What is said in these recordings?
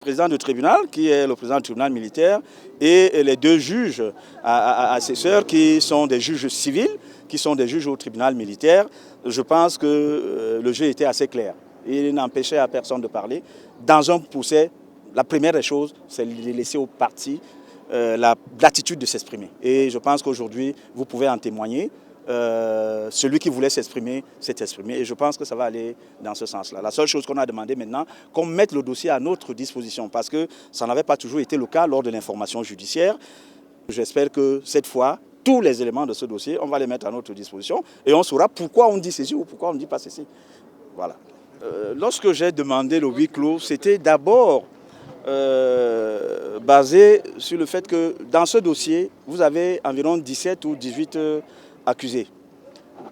Le président du tribunal, qui est le président du tribunal militaire, et les deux juges assesseurs qui sont des juges civils, qui sont des juges au tribunal militaire. Je pense que le jeu était assez clair. Il n'empêchait à personne de parler. Dans un procès, la première des choses, c'est de laisser aux parties la latitude de s'exprimer. Et je pense qu'aujourd'hui, vous pouvez en témoigner. Celui qui voulait s'exprimer s'est exprimé et je pense que ça va aller dans ce sens-là. La seule chose qu'on a demandé maintenant, qu'on mette le dossier à notre disposition parce que ça n'avait pas toujours été le cas lors de l'information judiciaire. J'espère que cette fois, tous les éléments de ce dossier, on va les mettre à notre disposition et on saura pourquoi on dit ceci ou pourquoi on ne dit pas ceci. Voilà. Lorsque j'ai demandé le huis clos, c'était d'abord basé sur le fait que dans ce dossier, vous avez environ 17 ou 18 accusés,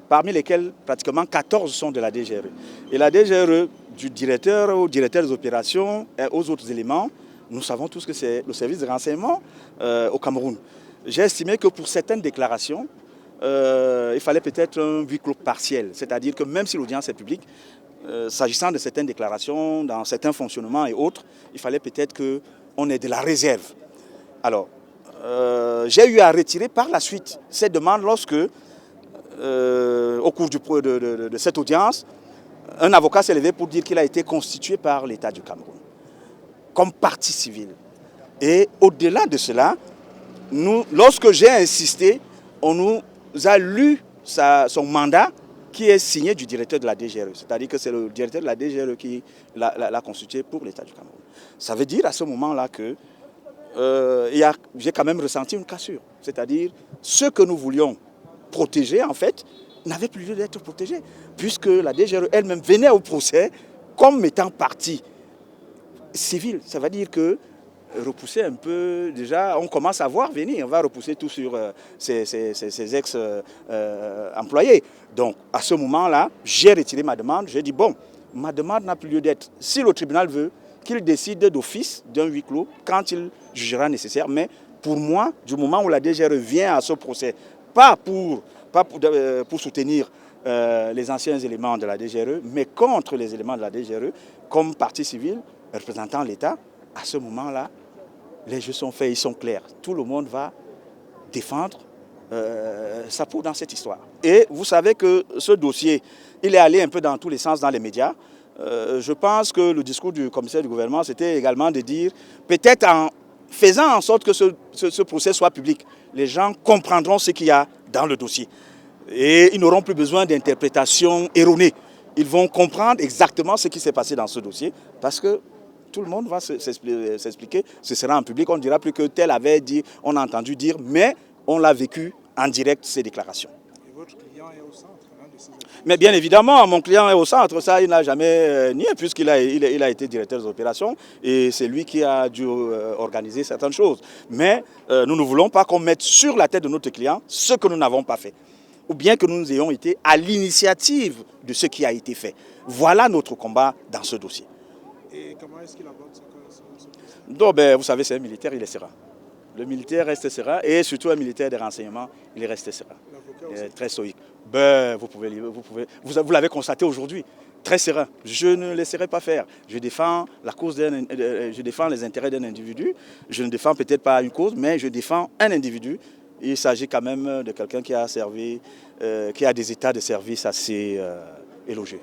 parmi lesquels pratiquement 14 sont de la DGRE. Et la DGRE, du directeur au directeur des opérations et aux autres éléments, nous savons tous que c'est le service de renseignement au Cameroun. J'ai estimé que pour certaines déclarations, il fallait peut-être un huis clos partiel, c'est-à-dire que même si l'audience est publique, s'agissant de certaines déclarations, dans certains fonctionnements et autres, il fallait peut-être qu'on ait de la réserve. Alors, j'ai eu à retirer par la suite cette demande lorsque, au cours de cette audience, un avocat s'est levé pour dire qu'il a été constitué par l'État du Cameroun comme partie civile. Et au-delà de cela, lorsque j'ai insisté, on nous a lu son mandat qui est signé du directeur de la DGRE. C'est-à-dire que c'est le directeur de la DGRE qui l'a constitué pour l'État du Cameroun. Ça veut dire à ce moment-là que j'ai quand même ressenti une cassure. C'est-à-dire ce que nous voulions protéger, en fait, n'avait plus lieu d'être protégé. Puisque la DGRE elle-même venait au procès comme étant partie civile. Ça veut dire que repousser un peu, déjà, on commence à voir venir. On va repousser tout sur ses ex-employés. Donc, à ce moment-là, j'ai retiré ma demande. J'ai dit, bon, ma demande n'a plus lieu d'être. Si le tribunal veut, qu'il décide d'office d'un huis clos quand il jugera nécessaire. Mais pour moi, du moment où la DGRE vient à ce procès, pas pour soutenir les anciens éléments de la DGRE, mais contre les éléments de la DGRE, comme partie civile représentant l'État, à ce moment-là, les jeux sont faits, ils sont clairs. Tout le monde va défendre sa peau dans cette histoire. Et vous savez que ce dossier, il est allé un peu dans tous les sens dans les médias. Je pense que le discours du commissaire du gouvernement, c'était également de dire, peut-être en faisant en sorte que ce procès soit public, les gens comprendront ce qu'il y a dans le dossier. Et ils n'auront plus besoin d'interprétations erronées. Ils vont comprendre exactement ce qui s'est passé dans ce dossier, parce que tout le monde va s'expliquer. Ce sera en public, on ne dira plus que tel avait dit, on a entendu dire, mais on l'a vécu en direct, ces déclarations. Et votre client est au centre de ces activités? Mais bien évidemment, mon client est au centre, ça il n'a jamais nié, puisqu'il a été directeur des opérations et c'est lui qui a dû organiser certaines choses. Mais nous ne voulons pas qu'on mette sur la tête de notre client ce que nous n'avons pas fait, ou bien que nous ayons été à l'initiative de ce qui a été fait. Voilà notre combat dans ce dossier. Et comment est-ce qu'il aborde ce dossier? Donc, vous savez, c'est un militaire, il est serein. Le militaire reste serein, et surtout un militaire des renseignements, il reste serein. L'avocat aussi. Très stoïque. Vous l'avez constaté aujourd'hui, très serein. Je ne laisserai pas faire. Je défends je défends les intérêts d'un individu. Je ne défends peut-être pas une cause, mais je défends un individu. Il s'agit quand même de quelqu'un qui a servi, qui a des états de service assez élogieux.